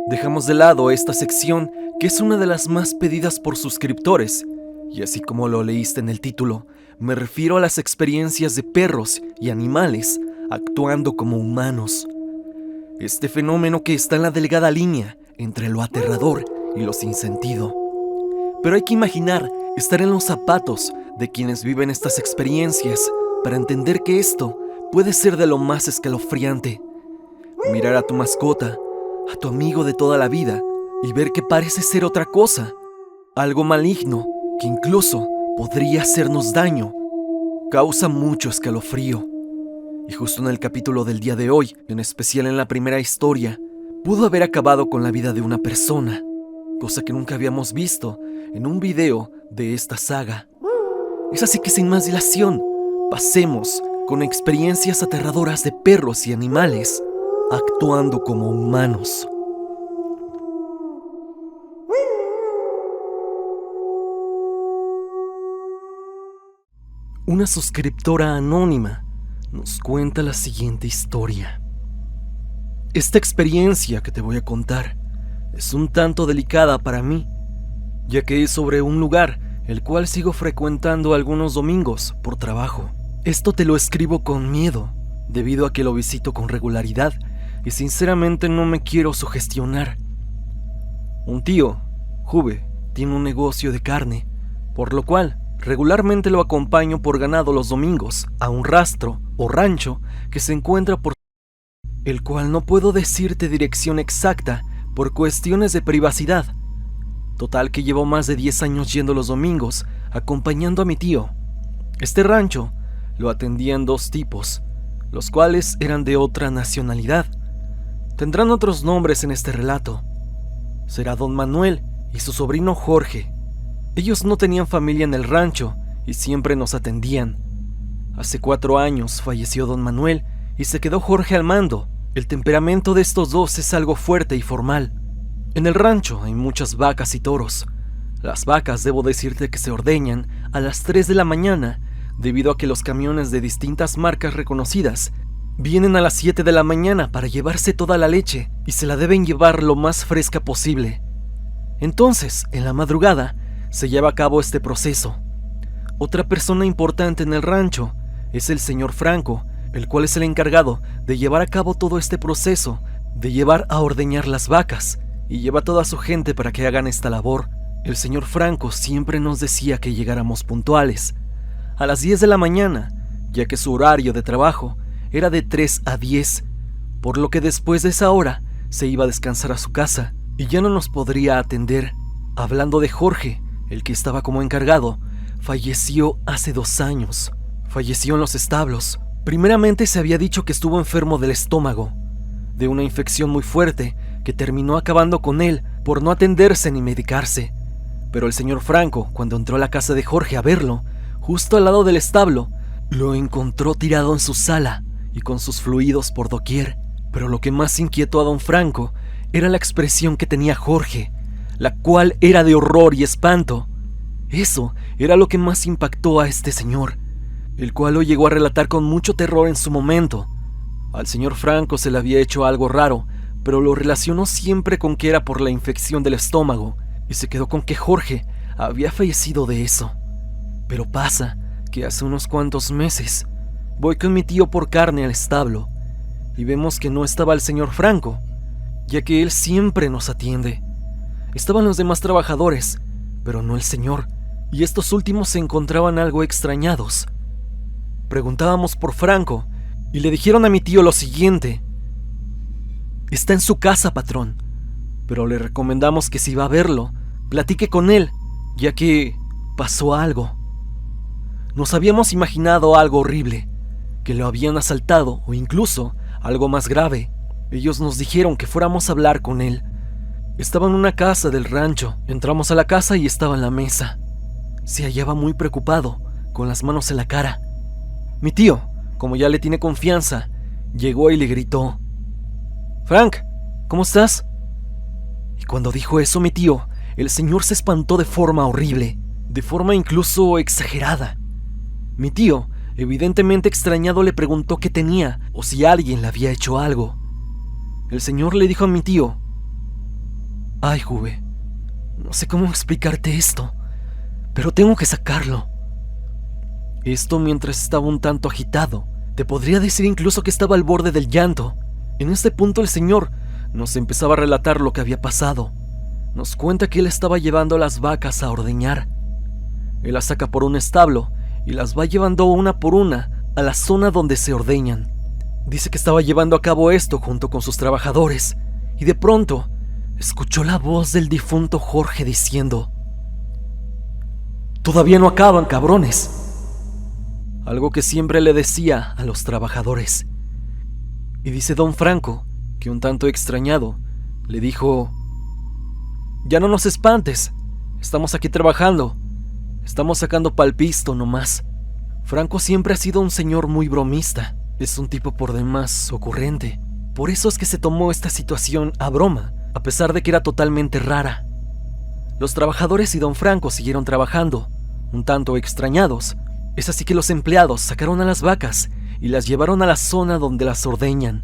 Dejamos de lado esta sección, que es una de las más pedidas por suscriptores, y así como lo leíste en el título, me refiero a las experiencias de perros y animales actuando como humanos. Este fenómeno que está en la delgada línea entre lo aterrador y lo sin sentido. Pero hay que imaginar estar en los zapatos de quienes viven estas experiencias para entender que esto puede ser de lo más escalofriante. Mirar a tu mascota, a tu amigo de toda la vida, y ver que parece ser otra cosa, algo maligno que incluso podría hacernos daño, causa mucho escalofrío. Y justo en el capítulo del día de hoy, en especial en la primera historia, pudo haber acabado con la vida de una persona, cosa que nunca habíamos visto en un video de esta saga. Es así que sin más dilación, pasemos con experiencias aterradoras de perros y animales actuando como humanos. Una suscriptora anónima nos cuenta la siguiente historia. Esta experiencia que te voy a contar es un tanto delicada para mí, ya que es sobre un lugar el cual sigo frecuentando algunos domingos por trabajo. Esto te lo escribo con miedo, debido a que lo visito con regularidad y sinceramente no me quiero sugestionar. Un tío, Juve, tiene un negocio de carne, por lo cual regularmente lo acompaño por ganado los domingos a un rastro o rancho que se encuentra por el cual no puedo decirte dirección exacta por cuestiones de privacidad. Total que llevo más de 10 años yendo los domingos acompañando a mi tío. Este rancho lo atendían dos tipos, los cuales eran de otra nacionalidad. Tendrán otros nombres en este relato. Será don Manuel y su sobrino Jorge. Ellos no tenían familia en el rancho y siempre nos atendían. Hace 4 años falleció don Manuel y se quedó Jorge al mando. El temperamento de estos dos es algo fuerte y formal. En el rancho hay muchas vacas y toros. Las vacas, debo decirte que se ordeñan a las 3 de la mañana debido a que los camiones de distintas marcas reconocidas vienen a las 7 de la mañana para llevarse toda la leche y se la deben llevar lo más fresca posible. Entonces, en la madrugada, se lleva a cabo este proceso. Otra persona importante en el rancho es el señor Franco, el cual es el encargado de llevar a cabo todo este proceso, de llevar a ordeñar las vacas, y lleva a toda su gente para que hagan esta labor. El señor Franco siempre nos decía que llegáramos puntuales, a las 10 de la mañana, ya que su horario de trabajo era de 3 a 10, por lo que después de esa hora se iba a descansar a su casa y ya no nos podría atender. Hablando de Jorge, el que estaba como encargado, falleció hace 2 años. Falleció en los establos. Primeramente se había dicho que estuvo enfermo del estómago, de una infección muy fuerte que terminó acabando con él por no atenderse ni medicarse. Pero el señor Franco, cuando entró a la casa de Jorge a verlo, justo al lado del establo, lo encontró tirado en su sala y con sus fluidos por doquier. Pero lo que más inquietó a don Franco era la expresión que tenía Jorge, la cual era de horror y espanto. Eso era lo que más impactó a este señor, el cual lo llegó a relatar con mucho terror en su momento. Al señor Franco se le había hecho algo raro, pero lo relacionó siempre con que era por la infección del estómago, y se quedó con que Jorge había fallecido de eso. Pero pasa que hace unos cuantos meses voy con mi tío por carne al establo, y vemos que no estaba el señor Franco, ya que él siempre nos atiende. Estaban los demás trabajadores, pero no el señor, y estos últimos se encontraban algo extrañados. Preguntábamos por Franco, y le dijeron a mi tío lo siguiente: está en su casa, patrón, pero le recomendamos que si va a verlo, platique con él, ya que pasó algo. Nos habíamos imaginado algo horrible, que lo habían asaltado o incluso algo más grave. Ellos nos dijeron que fuéramos a hablar con él. Estaba en una casa del rancho. Entramos a la casa y estaba en la mesa. Se hallaba muy preocupado, con las manos en la cara. Mi tío, como ya le tiene confianza, llegó y le gritó: Frank, ¿cómo estás? Y cuando dijo eso mi tío, el señor se espantó de forma horrible, de forma incluso exagerada. Mi tío, evidentemente extrañado, le preguntó qué tenía o si alguien le había hecho algo. El señor le dijo a mi tío: Ay, Juve, no sé cómo explicarte esto, pero tengo que sacarlo. Esto mientras estaba un tanto agitado. Te podría decir incluso que estaba al borde del llanto. En este punto el señor nos empezaba a relatar lo que había pasado. Nos cuenta que él estaba llevando las vacas a ordeñar. Él las saca por un establo y las va llevando una por una a la zona donde se ordeñan. Dice que estaba llevando a cabo esto junto con sus trabajadores y de pronto escuchó la voz del difunto Jorge diciendo: «Todavía no acaban, cabrones». Algo que siempre le decía a los trabajadores. Y dice don Franco que un tanto extrañado le dijo: «Ya no nos espantes, estamos aquí trabajando, estamos sacando pa'l pisto nomás». Franco siempre ha sido un señor muy bromista, es un tipo por demás ocurrente. Por eso es que se tomó esta situación a broma, a pesar de que era totalmente rara. Los trabajadores y don Franco siguieron trabajando, un tanto extrañados. Es así que los empleados sacaron a las vacas y las llevaron a la zona donde las ordeñan.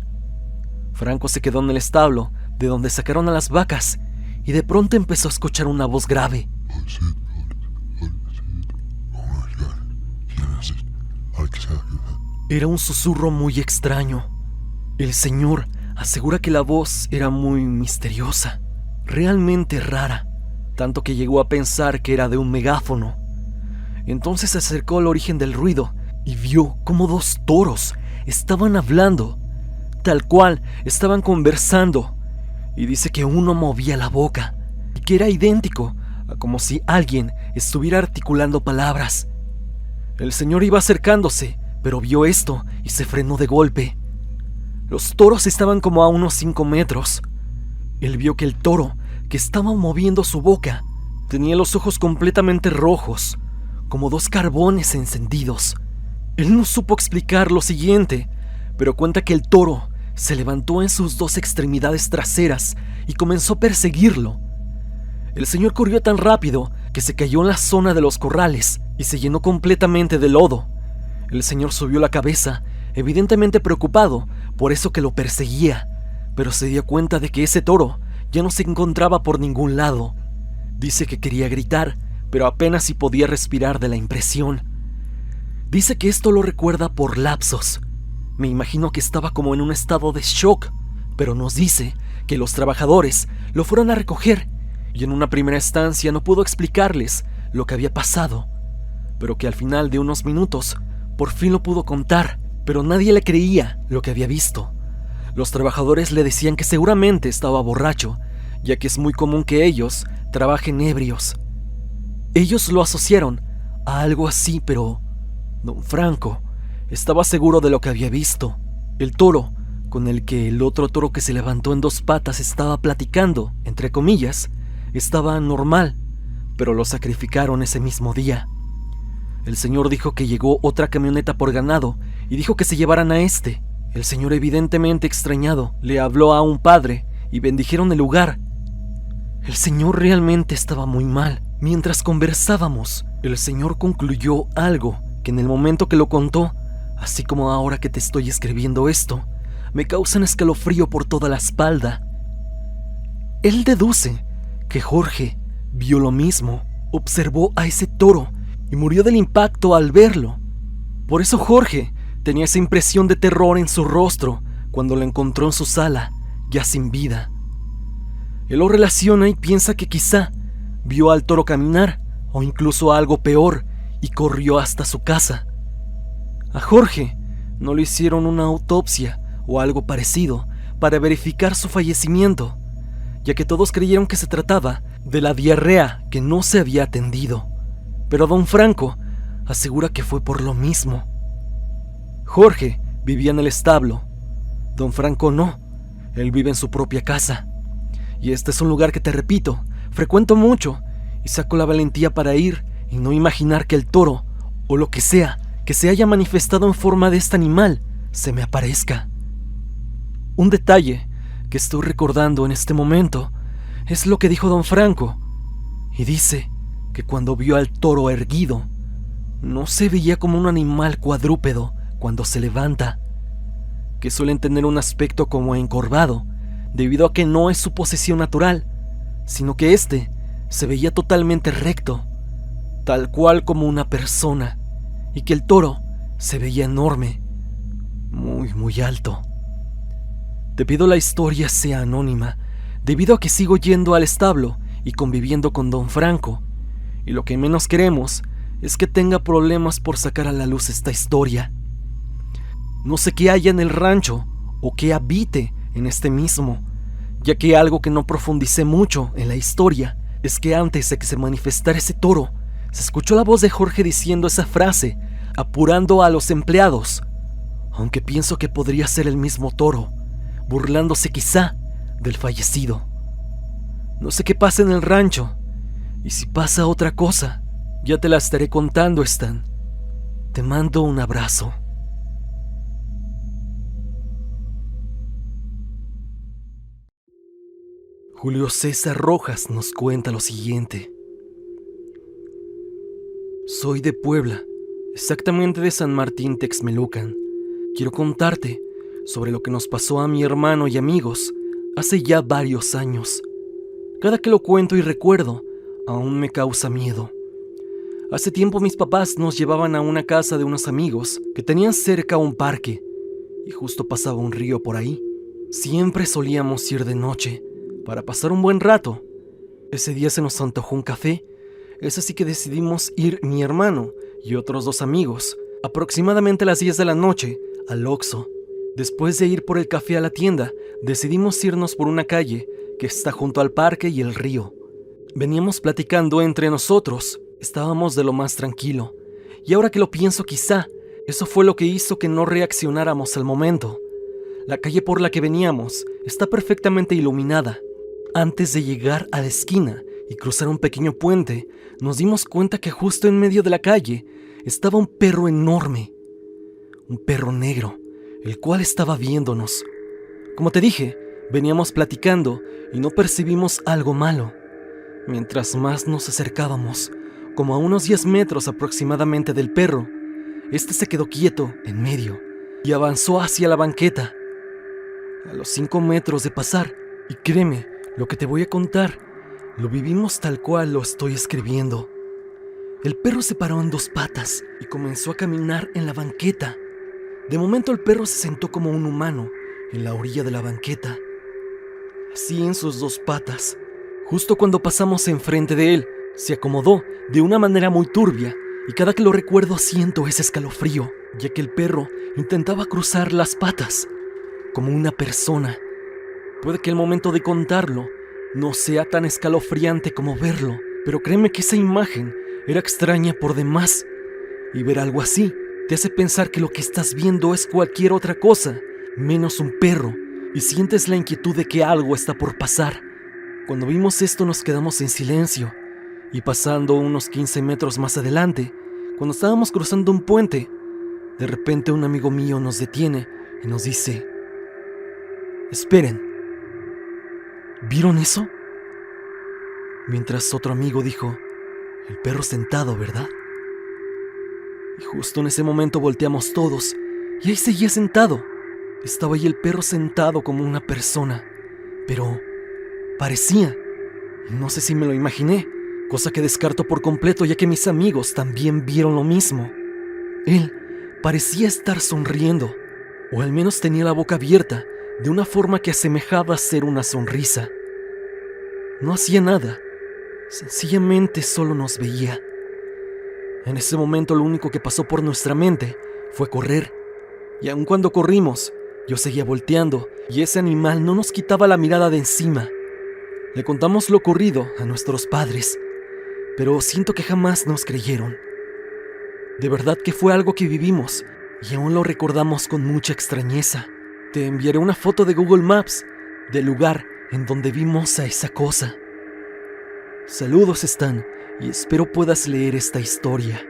Franco se quedó en el establo de donde sacaron a las vacas y de pronto empezó a escuchar una voz grave. Era un susurro muy extraño. El señor asegura que la voz era muy misteriosa, realmente rara, tanto que llegó a pensar que era de un megáfono. Entonces se acercó al origen del ruido y vio cómo dos toros estaban hablando, tal cual estaban conversando, y dice que uno movía la boca y que era idéntico a como si alguien estuviera articulando palabras. El señor iba acercándose, pero vio esto y se frenó de golpe. Los toros estaban como a unos 5 metros. Él vio que el toro, que estaba moviendo su boca, tenía los ojos completamente rojos, como 2 carbones encendidos. Él no supo explicar lo siguiente, pero cuenta que el toro se levantó en sus 2 extremidades traseras y comenzó a perseguirlo. El señor corrió tan rápido que se cayó en la zona de los corrales y se llenó completamente de lodo. El señor subió la cabeza, evidentemente preocupado por eso que lo perseguía, pero se dio cuenta de que ese toro ya no se encontraba por ningún lado. Dice que quería gritar, pero apenas si podía respirar de la impresión. Dice que esto lo recuerda por lapsos. Me imagino que estaba como en un estado de shock, pero nos dice que los trabajadores lo fueron a recoger y en una primera instancia no pudo explicarles lo que había pasado, pero que al final de unos minutos por fin lo pudo contar, pero nadie le creía lo que había visto. Los trabajadores le decían que seguramente estaba borracho, ya que es muy común que ellos trabajen ebrios. Ellos lo asociaron a algo así, pero don Franco estaba seguro de lo que había visto. El toro, con el que el otro toro que se levantó en 2 patas estaba platicando, entre comillas, estaba normal, pero lo sacrificaron ese mismo día. El señor dijo que llegó otra camioneta por ganado y dijo que se llevaran a este. El señor, evidentemente extrañado, le habló a un padre y bendijeron el lugar. El señor realmente estaba muy mal. Mientras conversábamos, el señor concluyó algo que en el momento que lo contó, así como ahora que te estoy escribiendo esto, me causa un escalofrío por toda la espalda. Él deduce que Jorge vio lo mismo, observó a ese toro y murió del impacto al verlo. Por eso Jorge tenía esa impresión de terror en su rostro cuando lo encontró en su sala, ya sin vida. Él lo relaciona y piensa que quizá vio al toro caminar, o incluso algo peor, y corrió hasta su casa. A Jorge no le hicieron una autopsia o algo parecido para verificar su fallecimiento, ya que todos creyeron que se trataba de la diarrea que no se había atendido. Pero don Franco asegura que fue por lo mismo. Jorge vivía en el establo. Don Franco no, él vive en su propia casa. Y este es un lugar que, te repito, frecuento mucho y saco la valentía para ir y no imaginar que el toro, o lo que sea que se haya manifestado en forma de este animal, se me aparezca. Un detalle que estoy recordando en este momento es lo que dijo don Franco, y dice que cuando vio al toro erguido, no se veía como un animal cuadrúpedo cuando se levanta, que suelen tener un aspecto como encorvado, debido a que no es su posición natural, sino que este se veía totalmente recto, tal cual como una persona, y que el toro se veía enorme, muy alto. Te pido la historia sea anónima, debido a que sigo yendo al establo y conviviendo con don Franco, y lo que menos queremos es que tenga problemas por sacar a la luz esta historia. No sé qué haya en el rancho o qué habite en este mismo, ya que algo que no profundicé mucho en la historia es que antes de que se manifestara ese toro, se escuchó la voz de Jorge diciendo esa frase, apurando a los empleados, aunque pienso que podría ser el mismo toro, burlándose quizá del fallecido. No sé qué pasa en el rancho, y si pasa otra cosa, ya te la estaré contando, Stan. Te mando un abrazo. Julio César Rojas nos cuenta lo siguiente. Soy de Puebla, exactamente de San Martín Texmelucan. Quiero contarte sobre lo que nos pasó a mi hermano y amigos hace ya varios años. Cada que lo cuento y recuerdo, aún me causa miedo. Hace tiempo mis papás nos llevaban a una casa de unos amigos que tenían cerca un parque, y justo pasaba un río por ahí. Siempre solíamos ir de noche para pasar un buen rato. Ese día se nos antojó un café. Es así que decidimos ir mi hermano y otros 2 amigos, aproximadamente a las 10 de la noche, al Oxxo. Después de ir por el café a la tienda, decidimos irnos por una calle que está junto al parque y el río. Veníamos platicando entre nosotros, estábamos de lo más tranquilo, y ahora que lo pienso quizá, eso fue lo que hizo que no reaccionáramos al momento. La calle por la que veníamos está perfectamente iluminada. Antes de llegar a la esquina y cruzar un pequeño puente, nos dimos cuenta que justo en medio de la calle estaba un perro enorme, un perro negro, el cual estaba viéndonos. Como te dije, veníamos platicando y no percibimos algo malo. Mientras más nos acercábamos, como a unos 10 metros aproximadamente del perro, este se quedó quieto en medio y avanzó hacia la banqueta. A los 5 metros de pasar, y créeme, lo que te voy a contar, lo vivimos tal cual lo estoy escribiendo. El perro se paró en 2 patas y comenzó a caminar en la banqueta. De momento el perro se sentó como un humano en la orilla de la banqueta, así en sus 2 patas. Justo cuando pasamos enfrente de él, se acomodó de una manera muy turbia, y cada que lo recuerdo siento ese escalofrío, ya que el perro intentaba cruzar las patas como una persona. Puede que el momento de contarlo no sea tan escalofriante como verlo, pero créeme que esa imagen era extraña por demás, y ver algo así te hace pensar que lo que estás viendo es cualquier otra cosa, menos un perro, y sientes la inquietud de que algo está por pasar. Cuando vimos esto nos quedamos en silencio, y pasando unos 15 metros más adelante, cuando estábamos cruzando un puente, de repente un amigo mío nos detiene y nos dice: «Esperen, ¿vieron eso?». Mientras otro amigo dijo: «El perro sentado, ¿verdad?». Y justo en ese momento volteamos todos, y ahí seguía sentado. Estaba ahí el perro sentado como una persona, pero parecía, no sé si me lo imaginé, cosa que descarto por completo ya que mis amigos también vieron lo mismo. Él parecía estar sonriendo, o al menos tenía la boca abierta, de una forma que asemejaba ser una sonrisa. No hacía nada, sencillamente solo nos veía. En ese momento lo único que pasó por nuestra mente fue correr, y aun cuando corrimos, yo seguía volteando, y ese animal no nos quitaba la mirada de encima. Le contamos lo ocurrido a nuestros padres, pero siento que jamás nos creyeron. De verdad que fue algo que vivimos, y aún lo recordamos con mucha extrañeza. Te enviaré una foto de Google Maps del lugar en donde vimos a esa cosa. Saludos, Stan, y espero puedas leer esta historia.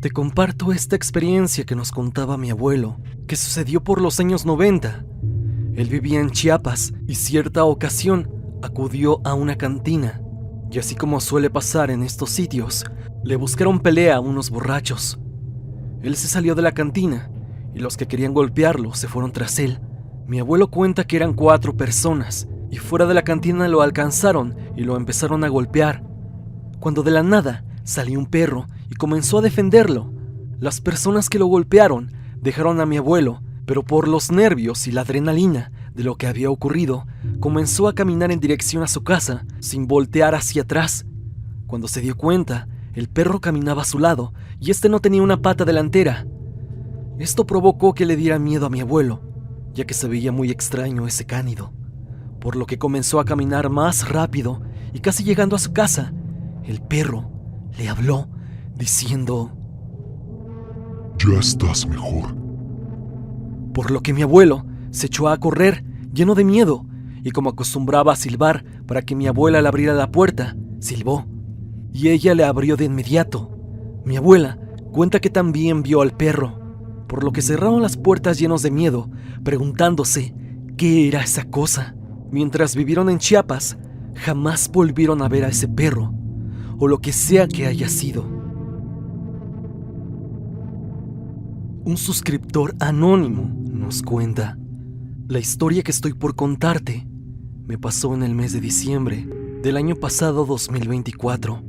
Te comparto esta experiencia que nos contaba mi abuelo, que sucedió por los años 90. Él vivía en Chiapas y cierta ocasión acudió a una cantina, y así como suele pasar en estos sitios, le buscaron pelea a unos borrachos. Él se salió de la cantina y los que querían golpearlo se fueron tras él. Mi abuelo cuenta que eran 4 personas y fuera de la cantina lo alcanzaron y lo empezaron a golpear, cuando de la nada salió un perro y comenzó a defenderlo. Las personas que lo golpearon dejaron a mi abuelo, pero por los nervios y la adrenalina de lo que había ocurrido, comenzó a caminar en dirección a su casa sin voltear hacia atrás. Cuando se dio cuenta, el perro caminaba a su lado y este no tenía una pata delantera. Esto provocó que le diera miedo a mi abuelo, ya que se veía muy extraño ese cánido, por lo que comenzó a caminar más rápido y casi llegando a su casa, el perro le habló diciendo: «Ya estás mejor». Por lo que mi abuelo se echó a correr, lleno de miedo, y como acostumbraba a silbar para que mi abuela le abriera la puerta, silbó, y ella le abrió de inmediato. Mi abuela cuenta que también vio al perro, por lo que cerraron las puertas llenos de miedo, preguntándose qué era esa cosa. Mientras vivieron en Chiapas, jamás volvieron a ver a ese perro, o lo que sea que haya sido. Un suscriptor anónimo nos cuenta: la historia que estoy por contarte me pasó en el mes de diciembre del año pasado 2024.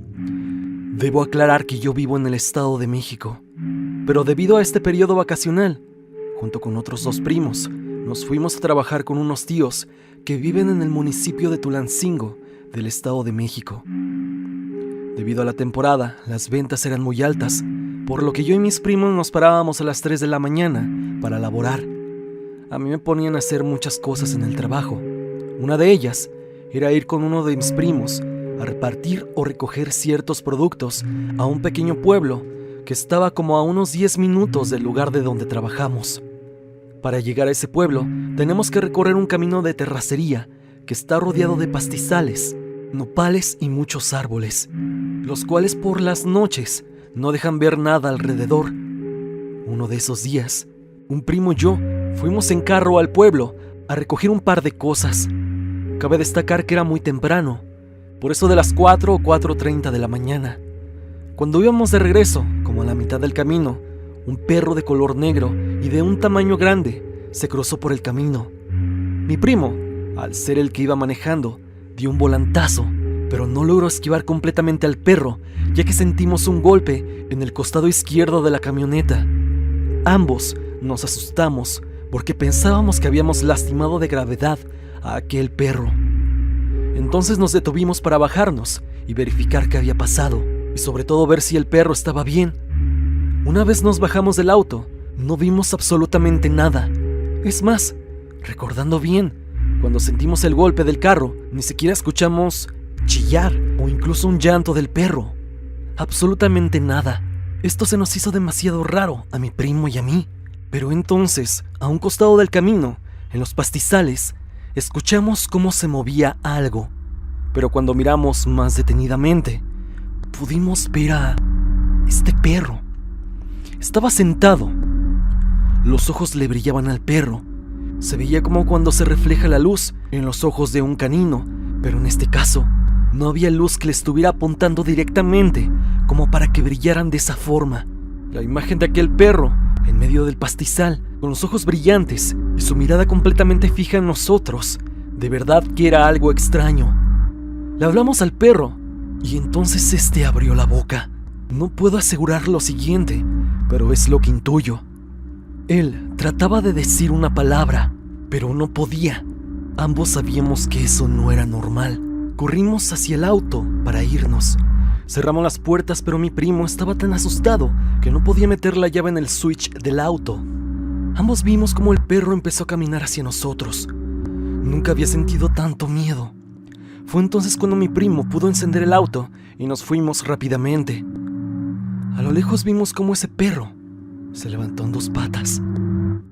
Debo aclarar que yo vivo en el Estado de México, pero debido a este periodo vacacional, junto con otros 2 primos, nos fuimos a trabajar con unos tíos que viven en el municipio de Tulancingo, del Estado de México. Debido a la temporada, las ventas eran muy altas, por lo que yo y mis primos nos parábamos a las 3 de la mañana para laborar. A mí me ponían a hacer muchas cosas en el trabajo. Una de ellas era ir con uno de mis primos a repartir o recoger ciertos productos a un pequeño pueblo que estaba como a unos 10 minutos del lugar de donde trabajamos. Para llegar a ese pueblo, tenemos que recorrer un camino de terracería que está rodeado de pastizales, nopales y muchos árboles, los cuales por las noches no dejan ver nada alrededor. Uno de esos días, un primo y yo fuimos en carro al pueblo a recoger un par de cosas. Cabe destacar que era muy temprano, por eso de las 4 o 4:30 de la mañana. Cuando íbamos de regreso, como a la mitad del camino, un perro de color negro y de un tamaño grande se cruzó por el camino. Mi primo, al ser el que iba manejando, dio un volantazo, pero no logró esquivar completamente al perro, ya que sentimos un golpe en el costado izquierdo de la camioneta. Ambos nos asustamos porque pensábamos que habíamos lastimado de gravedad a aquel perro. Entonces nos detuvimos para bajarnos y verificar qué había pasado, y sobre todo ver si el perro estaba bien. Una vez nos bajamos del auto, no vimos absolutamente nada. Es más, recordando bien, cuando sentimos el golpe del carro, ni siquiera escuchamos chillar o incluso un llanto del perro. Absolutamente nada. Esto se nos hizo demasiado raro a mi primo y a mí. Pero entonces, a un costado del camino, en los pastizales, escuchamos cómo se movía algo. Pero cuando miramos más detenidamente, pudimos ver a este perro. Estaba sentado. Los ojos le brillaban al perro. Se veía como cuando se refleja la luz en los ojos de un canino, pero en este caso no había luz que le estuviera apuntando directamente como para que brillaran de esa forma. La imagen de aquel perro en medio del pastizal, con los ojos brillantes y su mirada completamente fija en nosotros, de verdad que era algo extraño. Le hablamos al perro y entonces este abrió la boca. No puedo asegurar lo siguiente, pero es lo que intuyo. Él trataba de decir una palabra, pero no podía. Ambos sabíamos que eso no era normal. Corrimos hacia el auto para irnos. Cerramos las puertas, pero mi primo estaba tan asustado que no podía meter la llave en el switch del auto. Ambos vimos cómo el perro empezó a caminar hacia nosotros. Nunca había sentido tanto miedo. Fue entonces cuando mi primo pudo encender el auto y nos fuimos rápidamente. A lo lejos vimos cómo ese perro se levantó en 2 patas,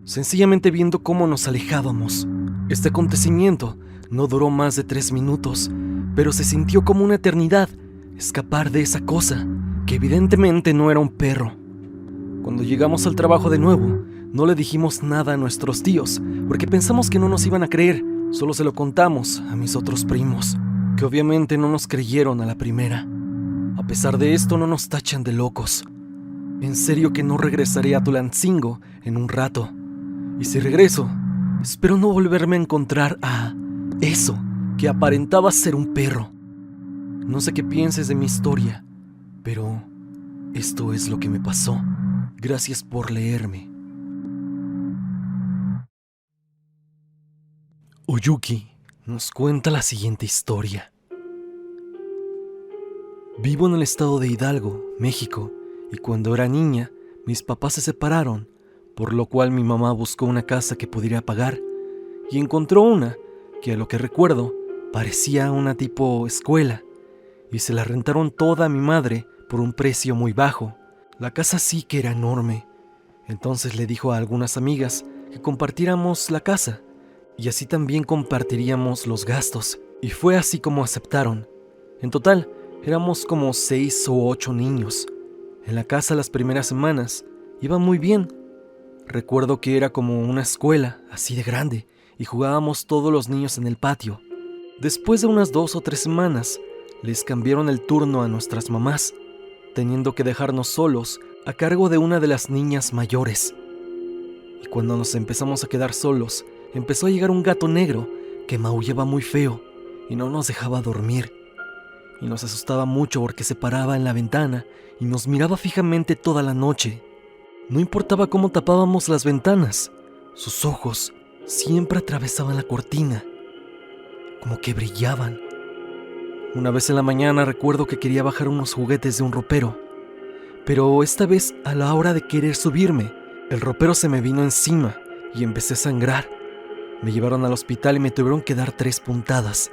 sencillamente viendo cómo nos alejábamos. Este acontecimiento no duró más de 3 minutos, pero se sintió como una eternidad escapar de esa cosa, que evidentemente no era un perro. Cuando llegamos al trabajo de nuevo, no le dijimos nada a nuestros tíos, porque pensamos que no nos iban a creer. Solo se lo contamos a mis otros primos, que obviamente no nos creyeron a la primera. A pesar de esto, no nos tachan de locos. En serio que no regresaré a Tulancingo en un rato. Y si regreso, espero no volverme a encontrar a eso que aparentaba ser un perro. No sé qué pienses de mi historia, pero esto es lo que me pasó. Gracias por leerme. Oyuki nos cuenta la siguiente historia. Vivo en el estado de Hidalgo, México, y cuando era niña, mis papás se separaron, por lo cual mi mamá buscó una casa que pudiera pagar, y encontró una que, a lo que recuerdo, parecía una tipo escuela, y se la rentaron toda a mi madre por un precio muy bajo. La casa sí que era enorme, entonces le dijo a algunas amigas que compartiéramos la casa, y así también compartiríamos los gastos, y fue así como aceptaron. En total, éramos como 6 o 8 niños. En la casa las primeras semanas iba muy bien. Recuerdo que era como una escuela, así de grande, y jugábamos todos los niños en el patio. Después de unas 2 o 3 semanas, les cambiaron el turno a nuestras mamás, teniendo que dejarnos solos a cargo de una de las niñas mayores. Y cuando nos empezamos a quedar solos, empezó a llegar un gato negro que maullaba muy feo y no nos dejaba dormir. Y nos asustaba mucho porque se paraba en la ventana y nos miraba fijamente toda la noche. No importaba cómo tapábamos las ventanas, sus ojos siempre atravesaban la cortina, como que brillaban. Una vez en la mañana recuerdo que quería bajar unos juguetes de un ropero, pero esta vez a la hora de querer subirme, el ropero se me vino encima y empecé a sangrar. Me llevaron al hospital y me tuvieron que dar 3 puntadas.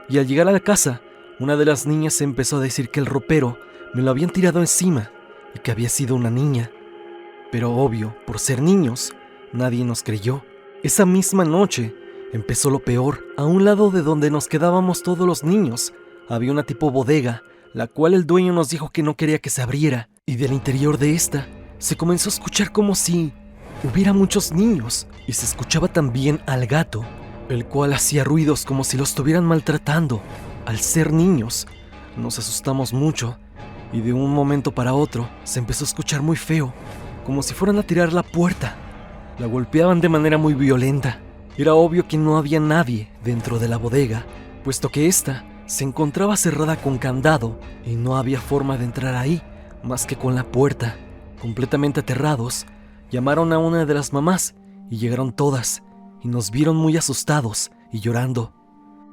Y al llegar a la casa, una de las niñas empezó a decir que el ropero me lo habían tirado encima y que había sido una niña. Pero obvio, por ser niños, nadie nos creyó. Esa misma noche empezó lo peor. A un lado de donde nos quedábamos todos los niños, había una tipo bodega, la cual el dueño nos dijo que no quería que se abriera. Y del interior de esta, se comenzó a escuchar como si hubiera muchos niños. Y se escuchaba también al gato, el cual hacía ruidos como si lo estuvieran maltratando. Al ser niños, nos asustamos mucho y de un momento para otro se empezó a escuchar muy feo, como si fueran a tirar la puerta. La golpeaban de manera muy violenta. Era obvio que no había nadie dentro de la bodega, puesto que ésta se encontraba cerrada con candado y no había forma de entrar ahí más que con la puerta. Completamente aterrados, llamaron a una de las mamás y llegaron todas y nos vieron muy asustados y llorando.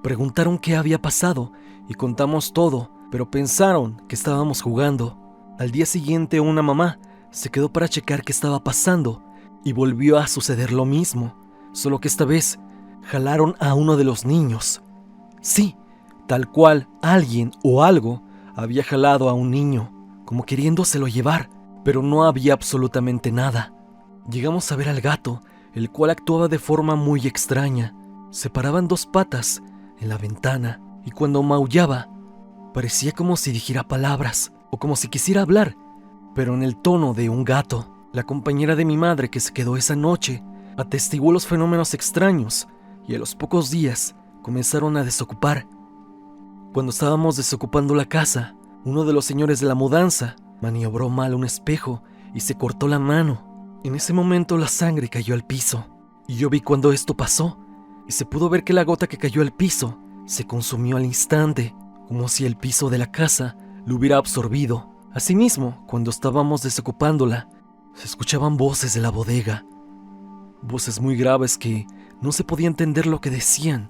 Preguntaron qué había pasado y contamos todo, pero pensaron que estábamos jugando. Al día siguiente una mamá se quedó para checar qué estaba pasando y volvió a suceder lo mismo, solo que esta vez jalaron a uno de los niños. Sí, tal cual alguien o algo había jalado a un niño, como queriéndoselo llevar, pero no había absolutamente nada. Llegamos a ver al gato, el cual actuaba de forma muy extraña. Se paraba en 2 patas en la ventana y cuando maullaba parecía como si dijera palabras o como si quisiera hablar, pero en el tono de un gato. La compañera de mi madre que se quedó esa noche atestiguó los fenómenos extraños y a los pocos días comenzaron a desocupar. Cuando estábamos desocupando la casa, uno de los señores de la mudanza maniobró mal un espejo y se cortó la mano. En ese momento la sangre cayó al piso y yo vi cuando esto pasó y se pudo ver que la gota que cayó al piso se consumió al instante, como si el piso de la casa lo hubiera absorbido. Asimismo, cuando estábamos desocupándola, se escuchaban voces de la bodega, voces muy graves que no se podía entender lo que decían,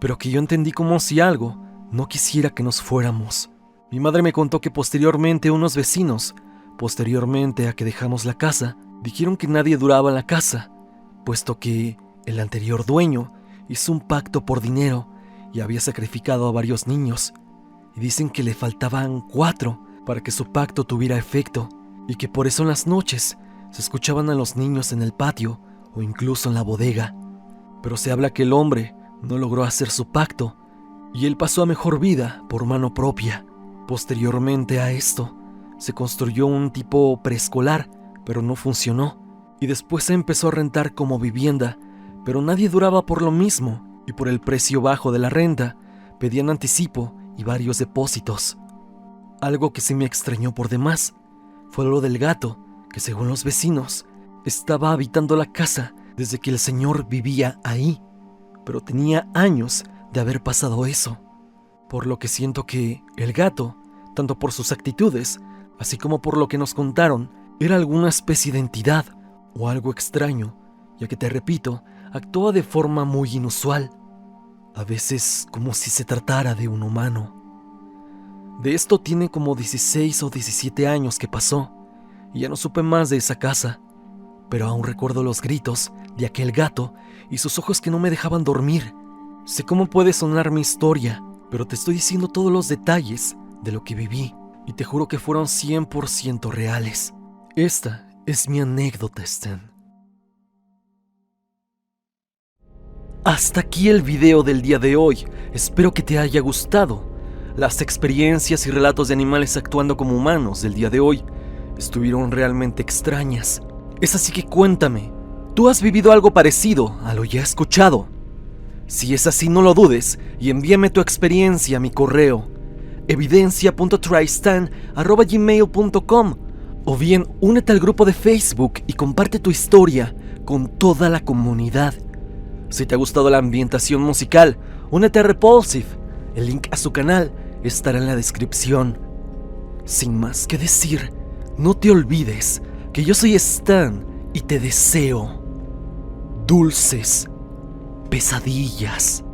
pero que yo entendí como si algo no quisiera que nos fuéramos. Mi madre me contó que posteriormente unos vecinos, posteriormente a que dejamos la casa, dijeron que nadie duraba en la casa, puesto que el anterior dueño hizo un pacto por dinero y había sacrificado a varios niños, y dicen que le faltaban 4 para que su pacto tuviera efecto, y que por eso en las noches se escuchaban a los niños en el patio o incluso en la bodega. Pero se habla que el hombre no logró hacer su pacto y él pasó a mejor vida por mano propia. Posteriormente a esto, se construyó un tipo preescolar, pero no funcionó, y después se empezó a rentar como vivienda, pero nadie duraba por lo mismo, y por el precio bajo de la renta, pedían anticipo y varios depósitos. Algo que sí me extrañó por demás, fue lo del gato, que según los vecinos, estaba habitando la casa desde que el señor vivía ahí, pero tenía años de haber pasado eso, por lo que siento que el gato, tanto por sus actitudes, así como por lo que nos contaron, era alguna especie de entidad o algo extraño, ya que te repito, actúa de forma muy inusual, a veces como si se tratara de un humano. De esto tiene como 16 o 17 años que pasó, y ya no supe más de esa casa, pero aún recuerdo los gritos de aquel gato y sus ojos que no me dejaban dormir. Sé cómo puede sonar mi historia, pero te estoy diciendo todos los detalles de lo que viví, y te juro que fueron 100% reales. Esta es mi anécdota, Stan. Hasta aquí el video del día de hoy. Espero que te haya gustado. Las experiencias y relatos de animales actuando como humanos del día de hoy estuvieron realmente extrañas. Es así que cuéntame, ¿tú has vivido algo parecido a lo ya escuchado? Si es así, no lo dudes y envíame tu experiencia a mi correo evidencia.tristan@gmail.com, o bien únete al grupo de Facebook y comparte tu historia con toda la comunidad. Si te ha gustado la ambientación musical, únete a Repulsive. El link a su canal estará en la descripción. Sin más que decir, no te olvides que yo soy Stan y te deseo dulces pesadillas.